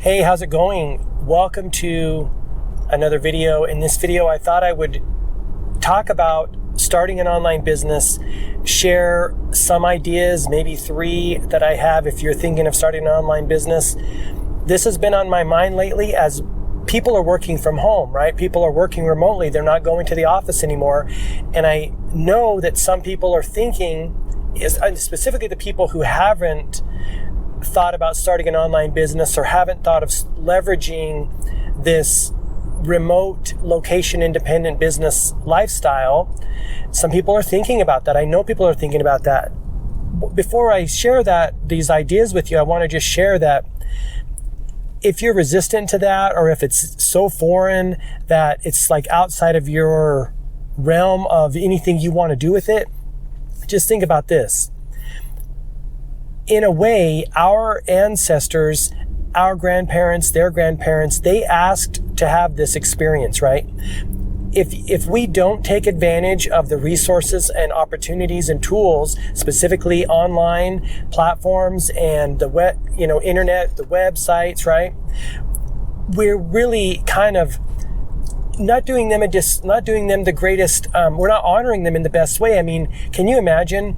Hey, how's it going? Welcome to another video. In this video, I thought I would talk about starting an online business, share some ideas, maybe 3 that I have if you're thinking of starting an online business. This has been on my mind lately as people are working from home, right? People are working remotely. They're not going to the office anymore. And I know that some people are thinking, specifically the people who haven't thought about starting an online business or haven't thought of leveraging this remote location independent business lifestyle. Some people are thinking about that. I know people are thinking about that. Before I share these ideas with you, I want to just share that if you're resistant to that, or if it's so foreign that it's like outside of your realm of anything you want to do with it, just think about this. In a way, our ancestors, our grandparents, their grandparents, they asked to have this experience, right? If we don't take advantage of the resources and opportunities and tools, specifically online platforms and the web, internet, the websites, right? We're really kind of not doing them the greatest. We're not honoring them in the best way. I mean, can you imagine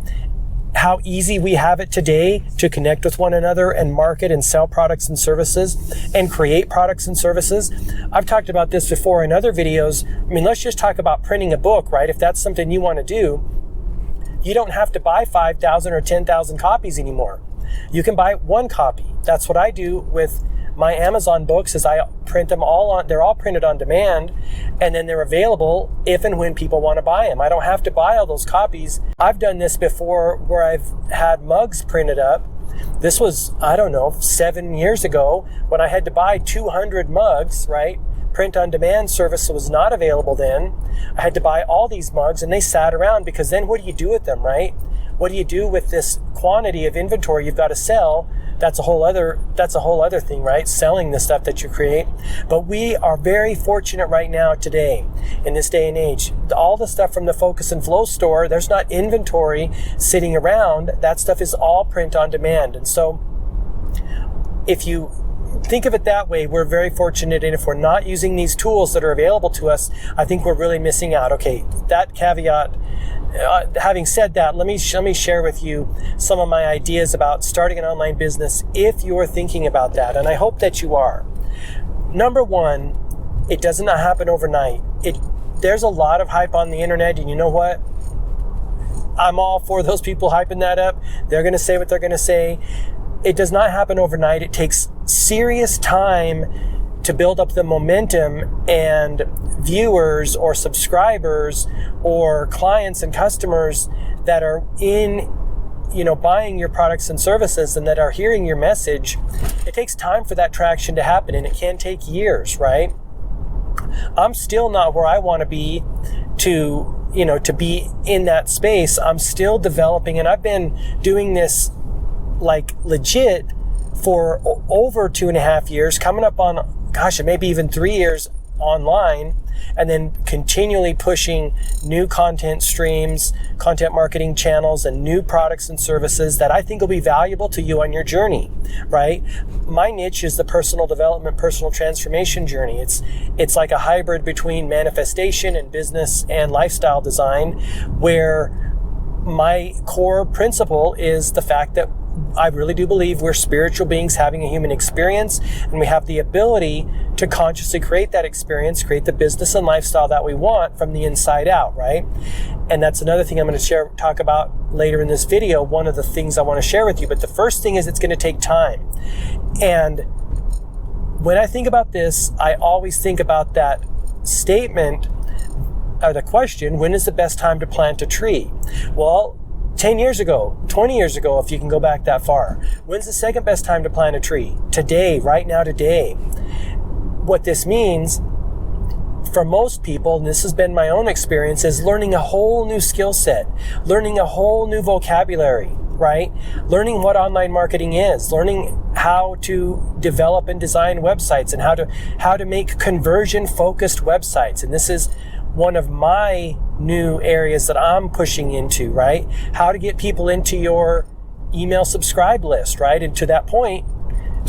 how easy we have it today to connect with one another and market and sell products and services and create products and services? I've talked about this before in other videos. I mean, let's just talk about printing a book, right? If that's something you want to do, you don't have to buy 5,000 or 10,000 copies anymore. You can buy 1 copy. That's what I do with my Amazon books, is I print them they're all printed on demand, and then they're available if and when people want to buy them. I don't have to buy all those copies. I've done this before where I've had mugs printed up. This was, 7 years ago when I had to buy 200 mugs, right? Print on demand service was not available then. I had to buy all these mugs and they sat around, because then what do you do with them, right? What do you do with this quantity of inventory you've got to sell? That's a whole other thing, right? Selling the stuff that you create. But we are very fortunate right now today, in this day and age. All the stuff from the Focus and Flow store, there's not inventory sitting around. That stuff is all print on demand. And so if you think of it that way, we're very fortunate. And if we're not using these tools that are available to us, I think we're really missing out. Okay, that caveat. Having said that, let me share with you some of my ideas about starting an online business if you're thinking about that, and I hope that you are. Number 1, it does not happen overnight. There's a lot of hype on the internet, and you know what? I'm all for those people hyping that up. They're going to say what they're going to say. It does not happen overnight. It takes serious time to build up the momentum and viewers or subscribers or clients and customers that are buying your products and services and that are hearing your message. It takes time for that traction to happen, and it can take years, right? I'm still not where I want to be to be in that space. I'm still developing, and I've been doing this like legit for over 2.5 years, coming up on maybe even 3 years online, and then continually pushing new content streams, content marketing channels, and new products and services that I think will be valuable to you on your journey, right? My niche is the personal development, personal transformation journey. It's like a hybrid between manifestation and business and lifestyle design, where my core principle is the fact that I really do believe we're spiritual beings having a human experience, and we have the ability to consciously create that experience, create the business and lifestyle that we want from the inside out, right? And that's another thing I'm going to talk about later in this video, one of the things I want to share with you. But the first thing is it's going to take time. And when I think about this, I always think about that statement, or the question, when is the best time to plant a tree? Well, 10 years ago, 20 years ago, if you can go back that far. When's the second best time to plant a tree? Today, right now, today. What this means for most people, and this has been my own experience, is learning a whole new skill set, learning a whole new vocabulary, right? Learning what online marketing is, learning how to develop and design websites, and how to make conversion-focused websites. And this is one of my new areas that I'm pushing into, right? How to get people into your email subscribe list, right? And to that point,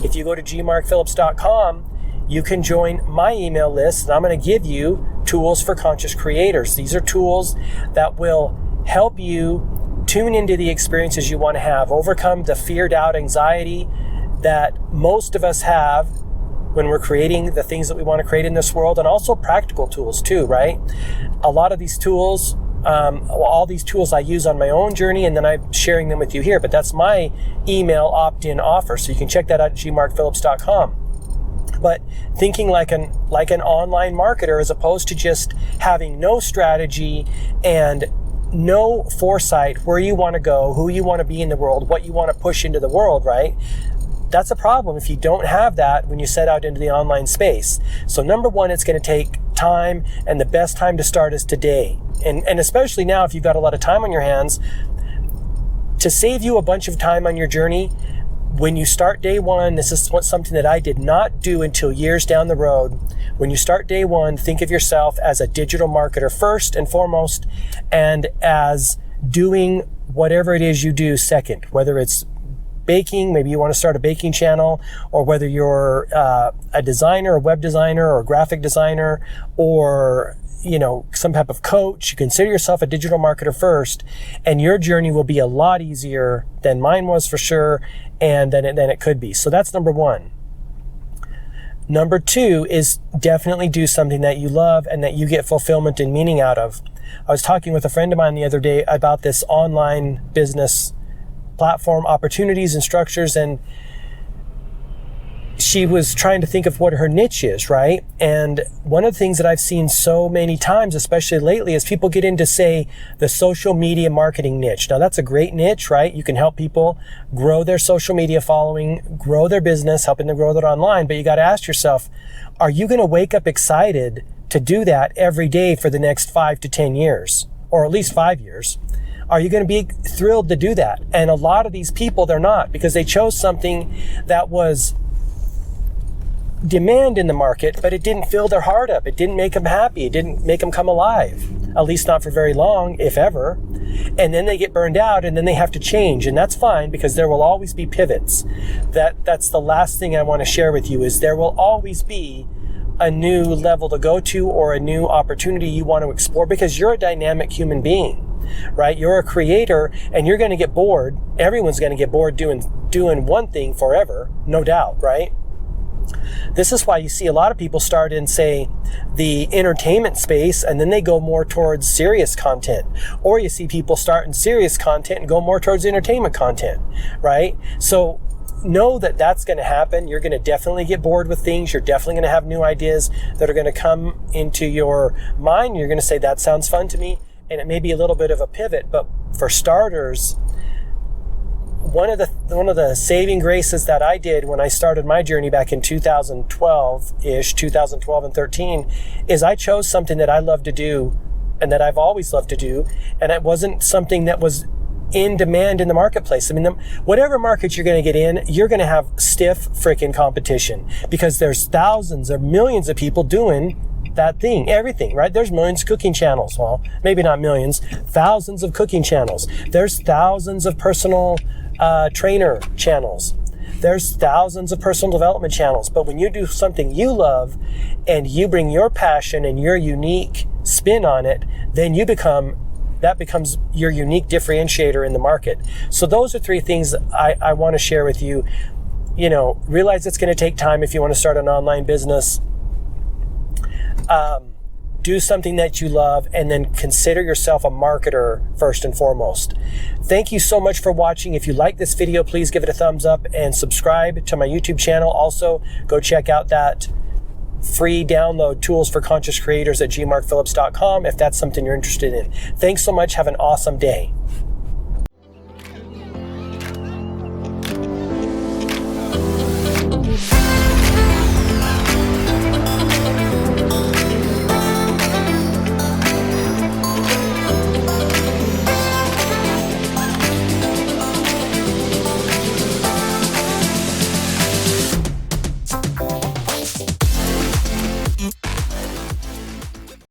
if you go to gmarkphillips.com, you can join my email list, and I'm going to give you tools for conscious creators. These are tools that will help you tune into the experiences you want to have, overcome the fear, doubt, anxiety that most of us have when we're creating the things that we want to create in this world, and also practical tools too, right? A lot of these tools, all these tools I use on my own journey, and then I'm sharing them with you here, but that's my email opt-in offer. So you can check that out at gmarkphillips.com. But thinking like an online marketer, as opposed to just having no strategy and no foresight where you want to go, who you want to be in the world, what you want to push into the world, right? That's a problem if you don't have that when you set out into the online space. So number one, it's going to take time, and the best time to start is today. And especially now, if you've got a lot of time on your hands, to save you a bunch of time on your journey, when you start day one, this is something that I did not do until years down the road. When you start day one, think of yourself as a digital marketer first and foremost, and as doing whatever it is you do second, whether it's baking, maybe you want to start a baking channel, or whether you're a designer, a web designer, or a graphic designer, or some type of coach. You consider yourself a digital marketer first, and your journey will be a lot easier than mine was for sure, and than it could be. So that's number one. Number two is definitely do something that you love and that you get fulfillment and meaning out of. I was talking with a friend of mine the other day about this online business platform opportunities and structures, and she was trying to think of what her niche is, right? And one of the things that I've seen so many times, especially lately, is people get into, say, the social media marketing niche. Now, that's a great niche, right? You can help people grow their social media following, grow their business, helping them grow that online. But you got to ask yourself, are you going to wake up excited to do that every day for the next 5 to 10 years, or at least 5 years? Are you going to be thrilled to do that? And a lot of these people, they're not, because they chose something that was demand in the market, but it didn't fill their heart up. It didn't make them happy. It didn't make them come alive, at least not for very long, if ever. And then they get burned out, and then they have to change. And that's fine, because there will always be pivots. That's the last thing I want to share with you, is there will always be a new level to go to, or a new opportunity you want to explore, because you're a dynamic human being, right? You're a creator, and you're going to get bored. Everyone's going to get bored doing one thing forever, no doubt, right? This is why you see a lot of people start in, say, the entertainment space, and then they go more towards serious content. Or you see people start in serious content and go more towards entertainment content, right? So know that that's going to happen. You're going to definitely get bored with things. You're definitely going to have new ideas that are going to come into your mind. You're going to say, that sounds fun to me. And it may be a little bit of a pivot, but for starters, one of the saving graces that I did when I started my journey back in 2012-ish, 2012 and 13, is I chose something that I love to do and that I've always loved to do, and it wasn't something that was in demand in the marketplace. I mean, whatever market you're going to get in, you're going to have stiff freaking competition, because there's thousands or millions of people doing that thing, everything, right? There's millions of cooking channels. Well, maybe not millions, thousands of cooking channels. There's thousands of personal trainer channels. There's thousands of personal development channels. But when you do something you love and you bring your passion and your unique spin on it, then that becomes your unique differentiator in the market. So those are three things I want to share with you. Realize it's going to take time if you want to start an online business. Do something that you love, and then consider yourself a marketer first and foremost. Thank you so much for watching. If you like this video, please give it a thumbs up and subscribe to my YouTube channel. Also, go check out that free download tools for conscious creators at gmarkphillips.com if that's something you're interested in. Thanks so much. Have an awesome day.